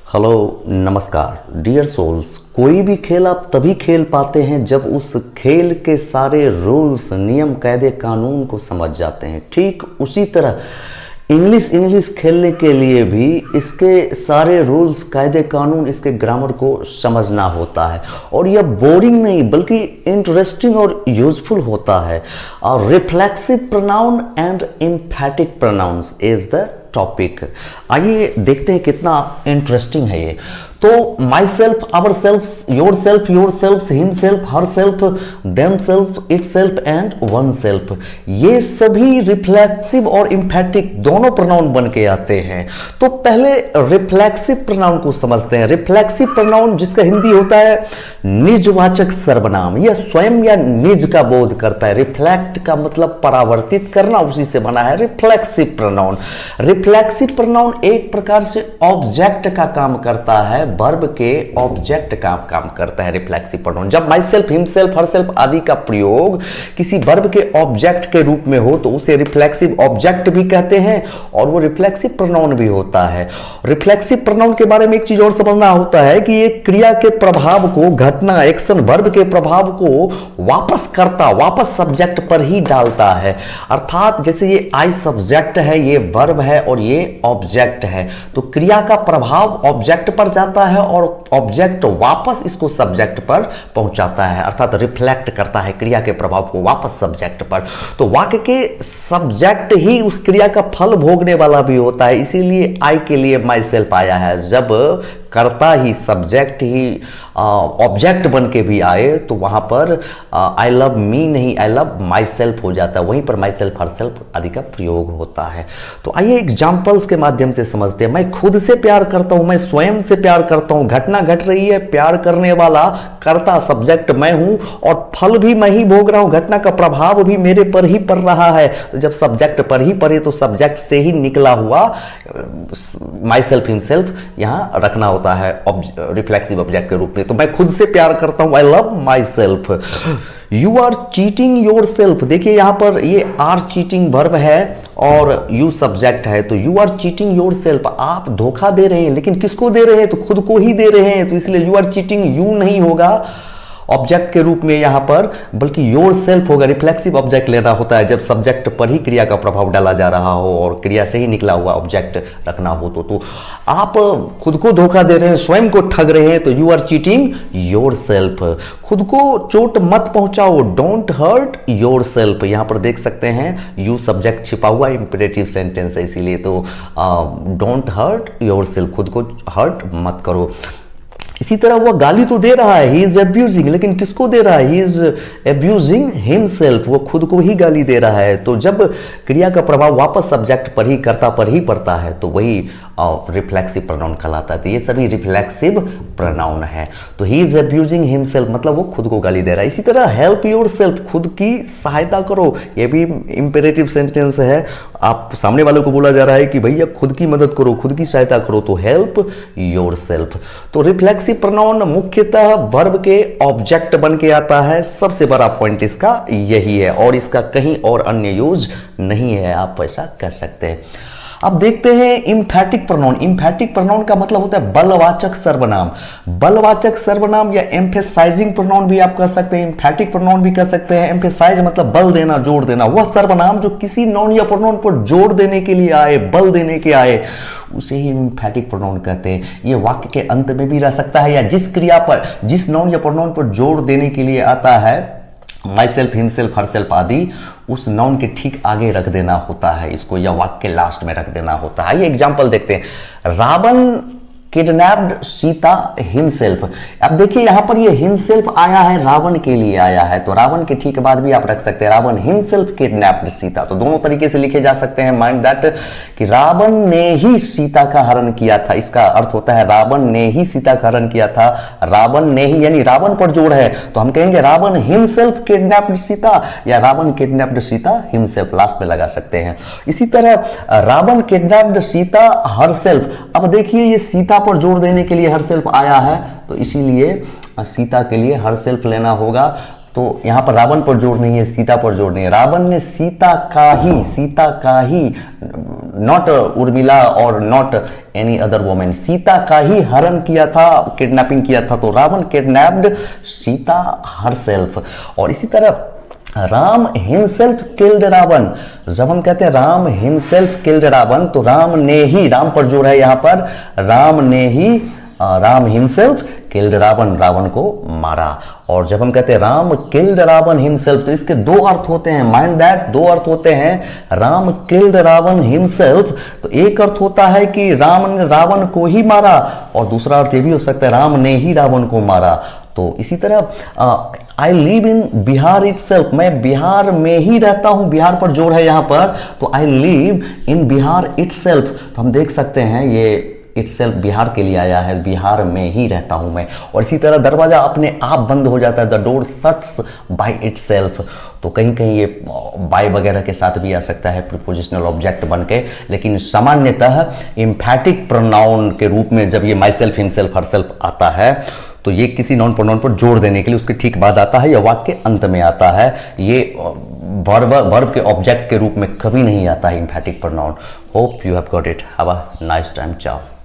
Hello नमस्कार dear souls. कोई भी खेल आप तभी खेल पाते हैं जब उस खेल के सारे रूल्स नियम कायदे कानून को समझ जाते हैं। ठीक उसी तरह इंग्लिश खेलने के लिए भी इसके सारे रूल्स कायदे कानून इसके ग्रामर को समझना होता है और यह बोरिंग नहीं बल्कि इंटरेस्टिंग और यूजफुल होता है। और reflexive pronoun and emphatic pronouns is the topic. आइए देखते हैं कितना इंटरेस्टिंग है ये। तो myself, ourself, yourself, himself, herself, themself, itself and oneself, ये सभी रिफ्लेक्सिव और एम्फैटिक दोनों प्रोनाउन बन के आते हैं। तो पहले रिफ्लेक्सिव प्रोनाउन को समझते हैं। रिफ्लेक्सिव प्रोनाउन जिसका हिंदी होता है निजवाचक सर्वनाम, यह स्वयं या निज का बोध करता है। रिफ्लेक्ट का मतलब परावर्तित करना, उसी से बना है रिफ्लेक्सिव प्रोनाउन। रिफ्लेक्सिव प्रोनाउन एक प्रकार से ऑब्जेक्ट का काम करता है, वर्ब के ऑब्जेक्ट का काम करता है रिफ्लेक्सिव प्रोनाउन। जब my self, himself, her self आदि का प्रयोग किसी वर्ब के ऑब्जेक्ट के रूप में हो तो उसे रिफ्लेक्सिव ऑब्जेक्ट भी कहते हैं और वो रिफ्लेक्सिव प्रोनाउन भी होता है। रिफ्लेक्सिव प्रोनाउन के बारे में एक चीज और समझना होता है कि ये क्रिया के प्रभाव को, घटना, एक्शन, वर्ब के प्रभाव को वापस सब्जेक्ट पर ही डालता है। अर्थात जैसे ये आई सब्जेक्ट है, ये वर्ब है और ये ऑब्जेक्ट है, तो क्रिया का प्रभाव ऑब्जेक्ट पर जाता है और ऑब्जेक्ट वापस इसको सब्जेक्ट पर पहुंचाता है, अर्थात रिफ्लेक्ट करता है क्रिया के प्रभाव को वापस सब्जेक्ट पर। तो वाक्य के सब्जेक्ट ही उस क्रिया का फल भोगने वाला भी होता है। इसीलिए आई के लिए माई सेल्फ आया है। जब कर्ता ही, सब्जेक्ट ही ऑब्जेक्ट बन के भी आए तो वहां पर आई लव मी नहीं, आई लव माई सेल्फ हो जाता है। वहीं पर माई सेल्फ, हर सेल्फ आदि का प्रयोग होता है। तो आइए एग्जाम्पल्स के माध्यम से समझते हैं। मैं खुद से प्यार करता हूं, मैं स्वयं से प्यार करता हूं। घटना घट रही है, प्यार करने वाला कर्ता सब्जेक्ट मैं हूं और फल भी मैं ही भोग रहा हूं, घटना का प्रभाव भी मेरे पर ही पड़ रहा है। तो जब सब्जेक्ट पर ही पड़े तो सब्जेक्ट से ही निकला हुआ माई सेल्फ, हिम सेल्फ यहां रखना होता है रिफ्लेक्सिव ऑब्जेक्ट के रूप में। तो मैं खुद से प्यार करता हूं, I love myself. You are cheating yourself, देखिए यहां पर ये आर चीटिंग वर्ब है और यू सब्जेक्ट है। तो you are cheating yourself, आप धोखा दे रहे हैं, लेकिन किसको दे रहे हैं? तो खुद को ही दे रहे हैं। तो इसलिए यू आर चीटिंग, यू नहीं होगा ऑब्जेक्ट के रूप में यहां पर, बल्कि योर सेल्फ होगा। रिफ्लेक्सिव ऑब्जेक्ट लेना होता है जब सब्जेक्ट पर ही क्रिया का प्रभाव डाला जा रहा हो और क्रिया से ही निकला हुआ ऑब्जेक्ट रखना हो। तो आप खुद को धोखा दे रहे हैं, स्वयं को ठग रहे हैं, तो you are cheating yourself. खुद को चोट मत पहुंचाओ, डोंट हर्ट योर सेल्फ। यहां पर देख सकते हैं यू सब्जेक्ट छिपा हुआ इंपेरेटिव सेंटेंस है, इसीलिए तो डोंट हर्ट योर सेल्फ, खुद को हर्ट मत करो। इसी तरह वह गाली तो दे रहा है, ही इज एब्यूजिंग, लेकिन किसको दे रहा है? ही इज एब्यूजिंग हिमसेल्फ, वो खुद को ही गाली दे रहा है। तो जब क्रिया का प्रभाव वापस सब्जेक्ट पर ही, कर्ता पर ही पड़ता है तो वही रिफ्लेक्सिव प्रोनाउन कहलाता है। तो ये सभी रिफ्लेक्सिव प्रोनाउन है। तो ही इज एब्यूजिंग हिमसेल्फ मतलब वो खुद को गाली दे रहा है। इसी तरह हेल्प योर सेल्फ, खुद की सहायता करो, ये भी इंपेरेटिव सेंटेंस है। आप सामने वाले को बोला जा रहा है कि भैया खुद की मदद करो, खुद की सहायता करो, तो हेल्प योर सेल्फ। तो रिफ्लेक्सिव प्रोनाउन मुख्यतः वर्ब के ऑब्जेक्ट बन के आता है। सबसे बड़ा पॉइंट इसका यही है और इसका कहीं और अन्य यूज नहीं है, आप ऐसा कह सकते हैं। अब देखते हैं इम्फैटिक प्रोनाउन। इम्फैटिक प्रोनाउन का मतलब होता है बलवाचक सर्वनाम। बलवाचक सर्वनाम या एम्फेसाइजिंग प्रोनाउन भी आप कह सकते हैं, इम्फैटिक प्रोनाउन भी कह सकते हैं। एम्फेसाइज मतलब बल देना, जोर देना। वह सर्वनाम जो किसी नाउन या प्रोनाउन पर जोर देने के लिए आए, बल देने के आए, उसे ही इम्फैटिक प्रोनाउन कहते हैं। ये वाक्य के अंत में भी रह सकता है या जिस क्रिया पर, जिस नाउन या प्रोनाउन पर जोर देने के लिए आता है, my self, himself, her self आदि, उस नाउन के ठीक आगे रख देना होता है इसको, या वाक्य के लास्ट में रख देना होता है। ये एग्जांपल देखते हैं। Ravan kidnapped Sita himself. अब देखिए यहां पर ये हिमसेल्फ आया है, रावण के लिए आया है, तो रावण के ठीक बाद भी आप रख सकते हैं रावण हिमसेल्फ किडनैप्ड सीता। तो दोनों तरीके से लिखे जा सकते हैं। माइंड दैट कि रावण ने ही सीता का हरण किया था, इसका अर्थ होता है रावण ने ही सीता का हरण किया था। रावण ने ही यानी रावण पर जोड़ है, तो हम कहेंगे रावण हिमसेल्फ किडनैप्ड सीता या Ravan kidnapped Sita himself, last में लगा सकते हैं। इसी तरह Ravan kidnapped Sita herself. अब देखिए ये सीता पर जोर देने के लिए हर सेल्फ आया है, तो इसीलिए सीता के लिए हर सेल्फ लेना होगा। तो तो यहाँ पर रावण पर जोर नहीं है, सीता पर जोर नहीं है। रावण ने सीता का ही नॉट उर्मिला और not any other women, Sita का ही हरण किया था, किडनैपिंग किया था। तो रावण किडनैप्ड सीता हरसेल्फ। और इसी तरह राम हिमसेल्फ किल्ड रावण। जब हम कहते हैं राम हिमसेल्फ किल्ड रावण, तो राम ने ही, राम पर जोर है यहाँ पर, राम ने ही, राम हिमसेल्फ किल्ड रावण, रावण को मारा। और जब हम कहते हैं राम किल्ड रावण हिमसेल्फ, तो इसके दो अर्थ होते हैं, माइंड दैट, दो अर्थ होते हैं। राम किल्ड रावण हिमसेल्फ, तो एक अर्थ होता है कि राम ने रावण को ही मारा, और दूसरा अर्थ ये भी हो सकता है राम ने ही रावण को मारा। तो इसी तरह I live in Bihar itself, मैं बिहार में ही रहता हूं, बिहार पर जोर है यहां पर, तो I live in Bihar itself. तो हम देख सकते हैं ये इटसेल्फ बिहार के लिए आया है, बिहार में ही रहता हूं मैं। और इसी तरह दरवाजा अपने आप बंद हो जाता है, the door shuts by itself. तो कहीं कहीं ये बाय वगैरह के साथ भी आ सकता है प्रीपोजिशनल ऑब्जेक्ट बन के, लेकिन सामान्यतः एम्फैटिक प्रोनाउन के रूप में जब ये माई सेल्फ, हिमसेल्फ, हरसेल्फ आता है, तो ये किसी नॉन प्रोनाउन पर जोर देने के लिए उसके ठीक बाद आता है या वाक्य के अंत में आता है। ये वर्ब के ऑब्जेक्ट के रूप में कभी नहीं आता है एम्फैटिक pronoun. Hope you have got it. Have a nice time. चाओ।